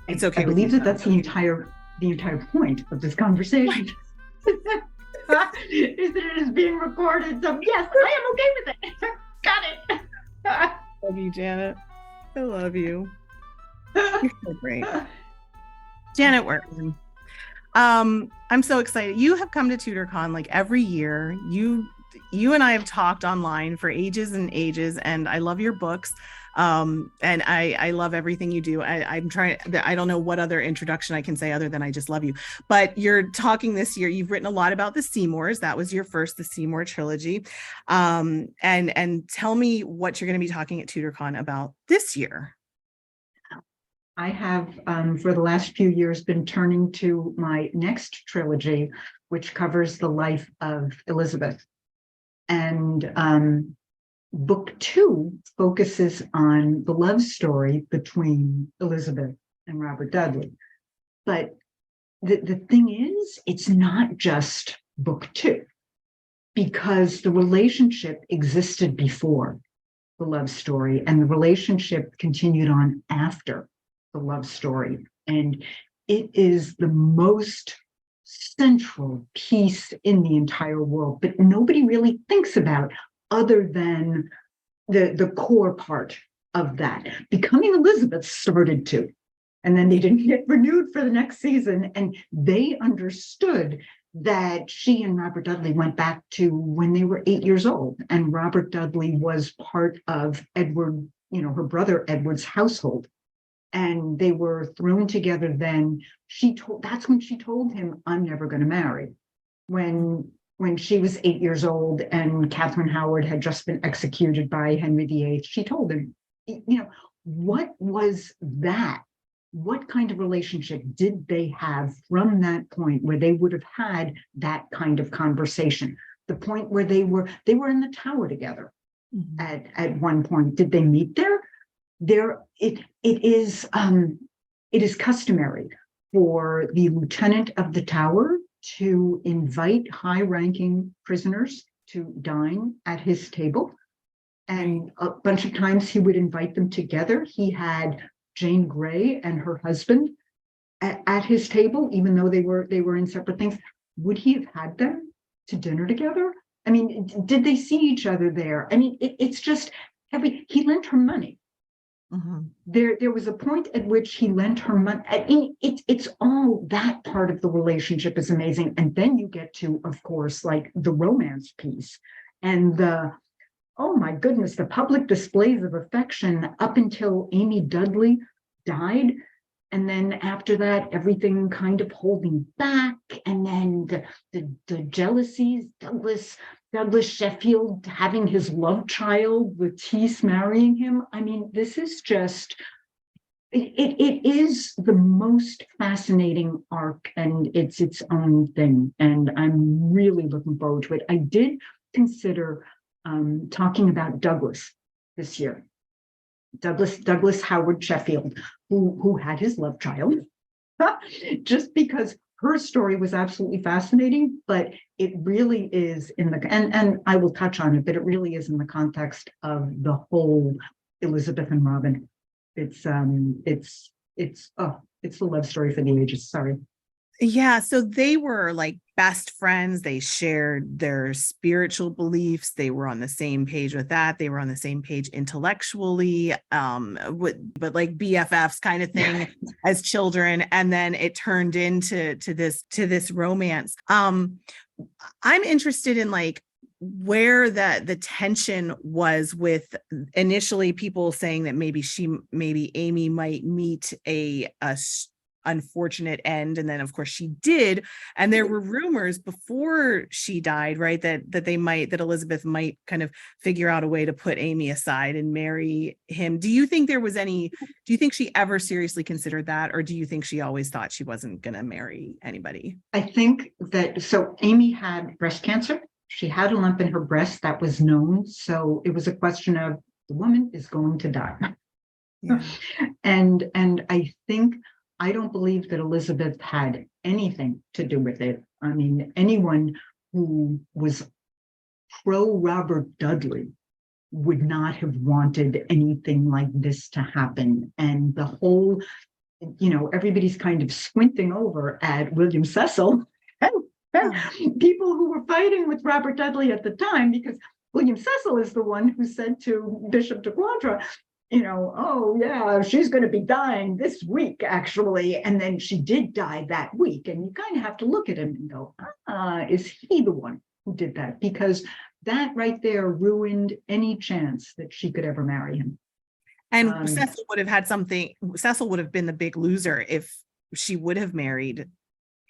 It's I okay with you, believe that John. that's the entire point of this conversation. Is that it is being recorded. So yes, I am okay with it. Got it. Love you, Janet. I love you. You're so great. Janet Wertmant. I'm so excited. You have come to Tudorcon like every year. You and I have talked online for ages and ages, and I love your books. And I love everything you do. I'm trying, I don't know what other introduction I can say other than I just love you. But you're talking this year, you've written a lot about the Seymours. That was your first, the Seymour trilogy. And tell me what you're going to be talking at Tudorcon about this year. I have, for the last few years, been turning to my next trilogy, which covers the life of Elizabeth. And book 2 focuses on the love story between Elizabeth and Robert Dudley. But the thing is, it's not just book 2, because the relationship existed before the love story, and the relationship continued on after the love story. And it is the most central piece in the entire world, but nobody really thinks about other than the core part of that. Becoming Elizabeth started to, and then they didn't get renewed for the next season. And they understood that she and Robert Dudley went back to when they were 8 years old. And Robert Dudley was part of Edward, her brother Edward's household. And they were thrown together then. That's when she told him, I'm never going to marry. When she was 8 years old and Catherine Howard had just been executed by Henry VIII, she told him, what was that? What kind of relationship did they have from that point where they would have had that kind of conversation? The point where they were in the tower together. Mm-hmm. At one point. Did they meet there? It is customary for the lieutenant of the tower to invite high-ranking prisoners to dine at his table. And a bunch of times he would invite them together. He had Jane Grey and her husband at his table, even though they were in separate things. Would he have had them to dinner together? I mean, did they see each other there? I mean, it's just he lent her money. Mm-hmm. There was a point at which he lent her money. I mean, it's all that part of the relationship is amazing. And then you get to, of course, like the romance piece and oh my goodness, the public displays of affection up until Amy Dudley died. And then after that, everything kind of holding back. And then the jealousies, Douglas Sheffield having his love child, Lettice marrying him. I mean, this is just, it is the most fascinating arc, and it's its own thing. And I'm really looking forward to it. I did consider talking about Douglas this year. Douglas Howard Sheffield, who had his love child, just because her story was absolutely fascinating, but it really is and I will touch on it, but it really is in the context of the whole Elizabeth and Robin. It's the love story for the ages. Sorry. Yeah, so they were like best friends. They shared their spiritual beliefs. They were on the same page with that. They were on the same page intellectually, but like BFFs kind of thing as children. And then it turned into this romance. I'm interested in like where the tension was with initially people saying that maybe Amy might meet a unfortunate end, and then of course she did, and there were rumors before she died, right, that Elizabeth might kind of figure out a way to put Amy aside and marry him. Do you think she ever seriously considered that, or do you think she always thought she wasn't gonna marry anybody? I think that Amy had breast cancer. She had a lump in her breast that was known, so it was a question of the woman is going to die. Yeah. and I don't believe that Elizabeth had anything to do with it. I mean, anyone who was pro Robert Dudley would not have wanted anything like this to happen. And the whole everybody's kind of squinting over at William Cecil and people who were fighting with Robert Dudley at the time, because William Cecil is the one who said to Bishop de Quadra, oh yeah, she's going to be dying this week, actually. And then she did die that week. And you kind of have to look at him and go, is he the one who did that? Because that right there ruined any chance that she could ever marry him. And Cecil would have had something, Cecil would have been the big loser if she would have married.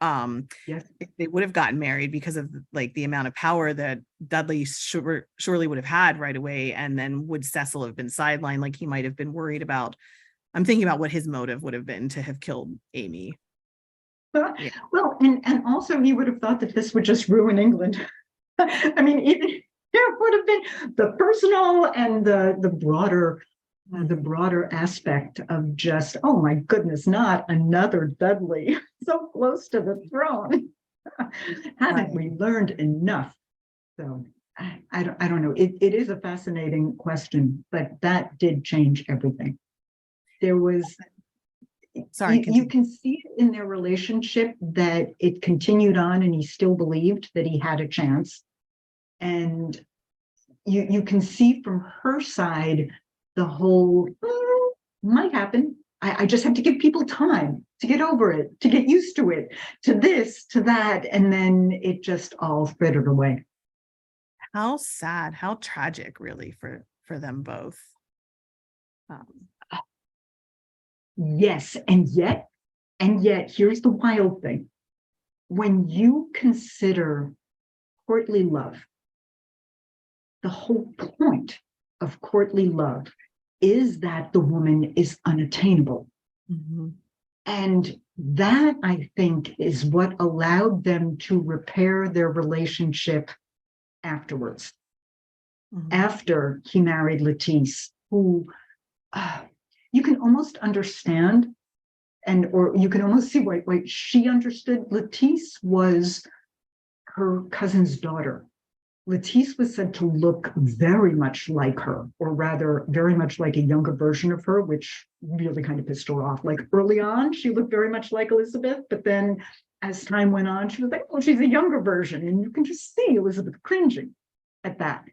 Yes. If they would have gotten married, because of like the amount of power that Dudley surely would have had right away. And then would Cecil have been sidelined? Like he might have been worried about, I'm thinking about what his motive would have been to have killed Amy. Well, and also he would have thought that this would just ruin England. I mean, even it would have been the personal and the broader aspect of just, oh my goodness, not another Dudley so close to the throne. Haven't we learned enough? So I don't know. It is a fascinating question, but that did change everything. There was, you can see it in their relationship that it continued on, and he still believed that he had a chance. And you can see from her side the whole might happen. I just have to give people time to get over it, to get used to it, to this, to that, and then it just all frittered away. How sad, how tragic, really, for them both. Yes, and yet, here's the wild thing. When you consider courtly love, the whole point of courtly love is that the woman is unattainable. Mm-hmm. And that, I think, is what allowed them to repair their relationship afterwards. Mm-hmm. After he married Lettice, who you can almost understand, or you can almost see why she understood. Lettice was her cousin's daughter. Lettice was said to look very much like her, or rather very much like a younger version of her, which really kind of pissed her off. Like early on, she looked very much like Elizabeth, but then as time went on, she was like, oh, she's a younger version. And you can just see Elizabeth cringing at that.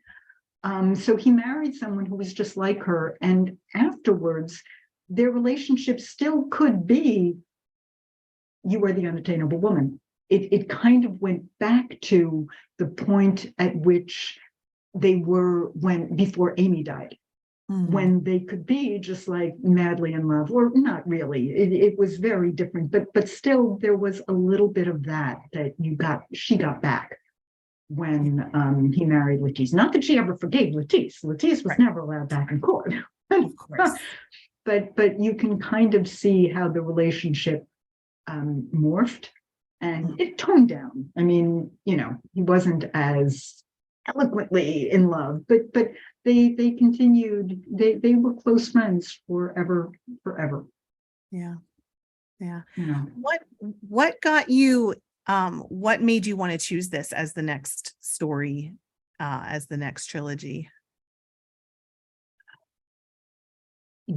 So he married someone who was just like her. And afterwards, their relationship still could be, you are the unattainable woman. It kind of went back to the point at which they were before Amy died, when they could be just like madly in love, or not really. It was very different, but still there was a little bit of that she got back when he married Lettice. Not that she ever forgave Lettice. Lettice was never allowed back in court. Of course. But you can kind of see how the relationship morphed. And it toned down. I mean, he wasn't as eloquently in love, but they continued. They were close friends forever. Yeah. What got you? What made you want to choose this as the next story, as the next trilogy?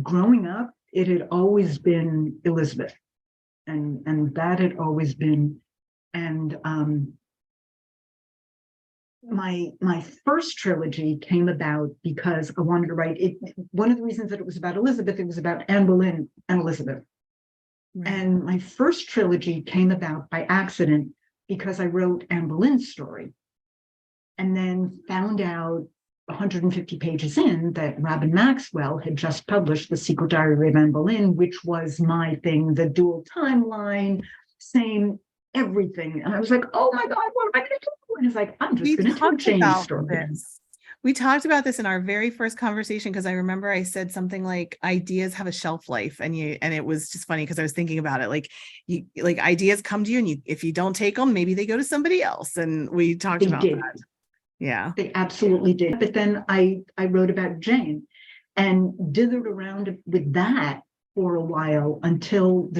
Growing up, it had always been Elizabeth. And that had always been, and my first trilogy came about because I wanted to write it. One of the reasons that it was about Elizabeth, it was about Anne Boleyn and Elizabeth. Right. And my first trilogy came about by accident because I wrote Anne Boleyn's story, and then found out 150 pages in that Robin Maxwell had just published The Secret Diary of Anne Boleyn, which was my thing, the dual timeline, same everything. And I was like, oh my God, what am I going to do? And it's like, I'm just going to tell Jane's story. We talked about this in our very first conversation, because I remember I said something like ideas have a shelf life, and it was just funny because I was thinking about it, like ideas come to you, and if you don't take them, maybe they go to somebody else. And we talked about that. Yeah, they absolutely did. But then I wrote about Jane and dithered around with that for a while until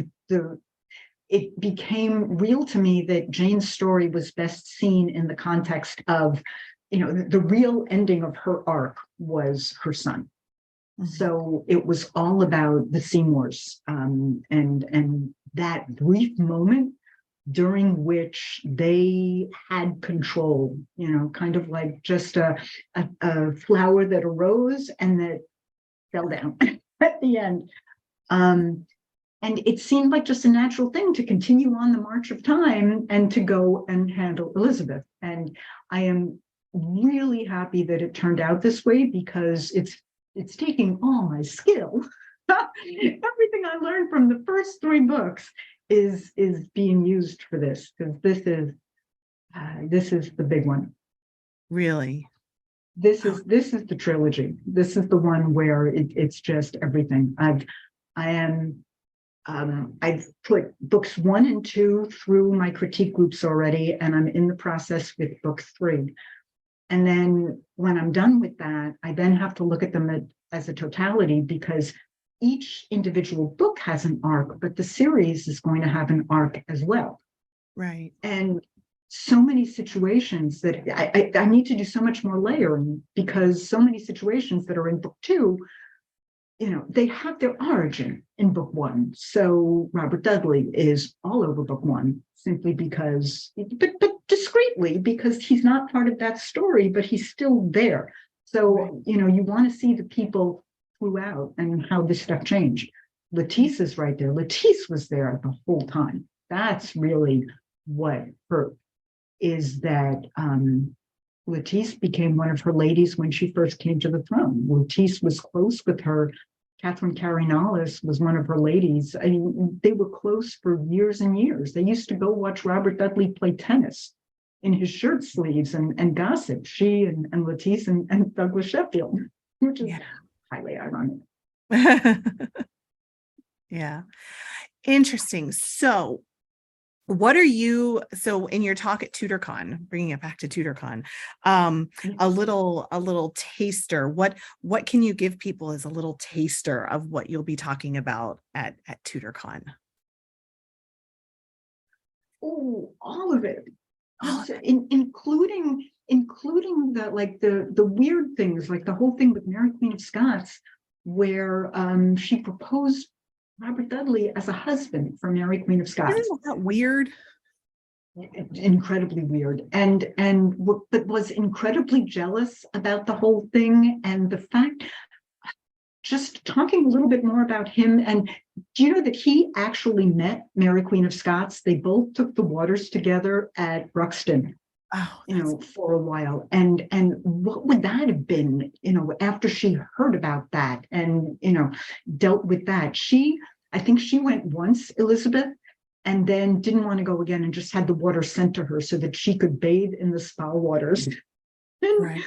it became real to me that Jane's story was best seen in the context of, the real ending of her arc was her son. Mhm. So it was all about the Seymours, and that brief moment during which they had control, kind of like just a flower that arose and that fell down at the end. And it seemed like just a natural thing to continue on the march of time and to go and handle Elizabeth. And I am really happy that it turned out this way, because it's taking all my skill. Everything I learned from the first 3 books is being used for this, because this is the big one. Really? This is the trilogy. This is the one where it's just everything. I've put books 1 and 2 through my critique groups already, and I'm in the process with book 3. And then when I'm done with that, I then have to look at them as a totality, because each individual book has an arc, but the series is going to have an arc as well. Right. And so many situations that I need to do so much more layering, because so many situations that are in book 2, they have their origin in book 1. So Robert Dudley is all over book 1, simply because, but discreetly, because he's not part of that story, but he's still there. So, Right. You want to see the people throughout and how this stuff changed. Lettice is right there. Lettice was there the whole time. That's really what hurt, is that Lettice became one of her ladies when she first came to the throne. Lettice was close with her. Catherine Carinalis was one of her ladies. I mean, they were close for years and years. They used to go watch Robert Dudley play tennis in his shirt sleeves and gossip. She and Lettice and Douglas Sheffield, which is highly ironic. Yeah. Interesting. So what are you, so in your talk at Tudorcon, bringing it back to Tudorcon, a little taster, what can you give people as a little taster of what you'll be talking about at Tudorcon? Oh, all of it. All of it. Including the weird things, like the whole thing with Mary Queen of Scots, where she proposed Robert Dudley as a husband for Mary Queen of Scots. Isn't that weird? Incredibly weird, but was incredibly jealous about the whole thing. And the fact, just talking a little bit more about him, and do you know that he actually met Mary Queen of Scots? They both took the waters together at Bruxton, Oh, for a while. And what would that have been, after she heard about that and, dealt with that? I think she went once, Elizabeth, and then didn't want to go again, and just had the water sent to her so that she could bathe in the spa waters right.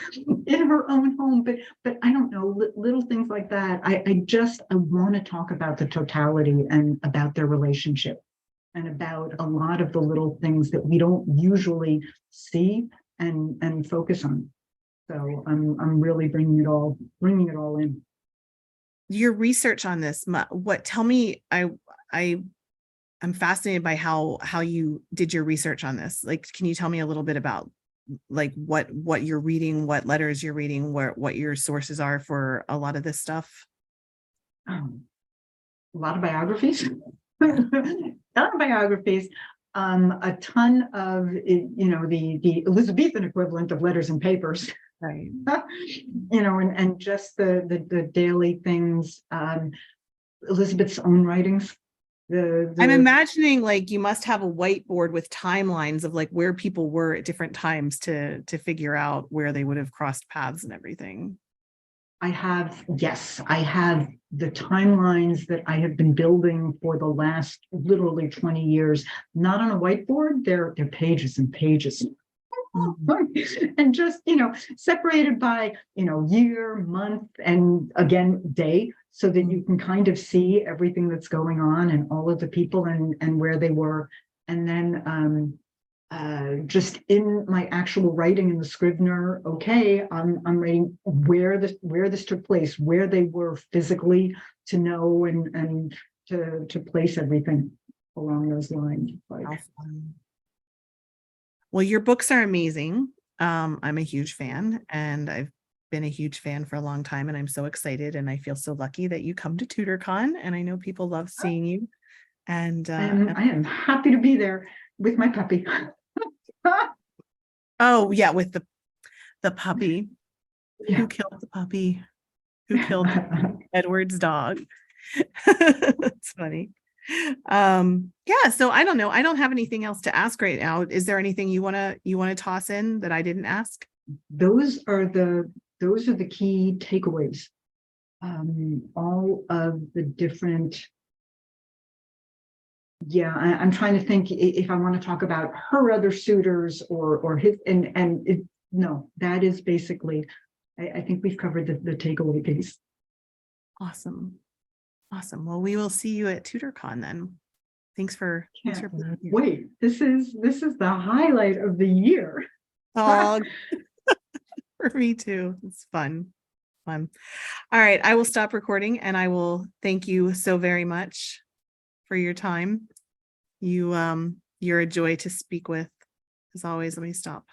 in her own home. But I don't know, little things like that. I want to talk about the totality and about their relationship, and about a lot of the little things that we don't usually see and focus on. So I'm really bringing it all in. Your research on this, tell me, I'm fascinated by how you did your research on this. Like, can you tell me a little bit about like what you're reading, what letters you're reading, what your sources are for a lot of this stuff? A lot of biographies. Autobiographies, a ton of, the Elizabethan equivalent of letters and papers, Right. And just the daily things, Elizabeth's own writings. I'm imagining like you must have a whiteboard with timelines of like where people were at different times to figure out where they would have crossed paths and everything. I have the timelines that I have been building for the last literally 20 years, not on a whiteboard. They're pages and pages. And just, separated by, year, month, and again, day, so that you can kind of see everything that's going on and all of the people and where they were. And then just in my actual writing in the Scrivener, I'm writing where this took place, where they were physically, to know and to place everything along those lines. Well, your books are amazing. I'm a huge fan, and I've been a huge fan for a long time, and I'm so excited, and I feel so lucky that you come to Tudorcon, and I know people love seeing you. And I am happy to be there with my puppy. oh yeah, with the puppy. Yeah. Who killed the puppy? Who killed Edward's dog? That's funny. Yeah, so I don't know. I don't have anything else to ask right now. Is there anything you wanna toss in that I didn't ask? Those are the key takeaways. All of the different. Yeah, I'm trying to think if I want to talk about her other suitors or his, and it, no, that is basically, I think we've covered the takeaway piece. Awesome. Awesome. Well, we will see you at Tudorcon then. Thanks for being here. Wait, this is the highlight of the year. Oh, for me too. It's fun. Fun. All right, I will stop recording, and I will thank you so very much for your time. You're a joy to speak with. As always, let me stop.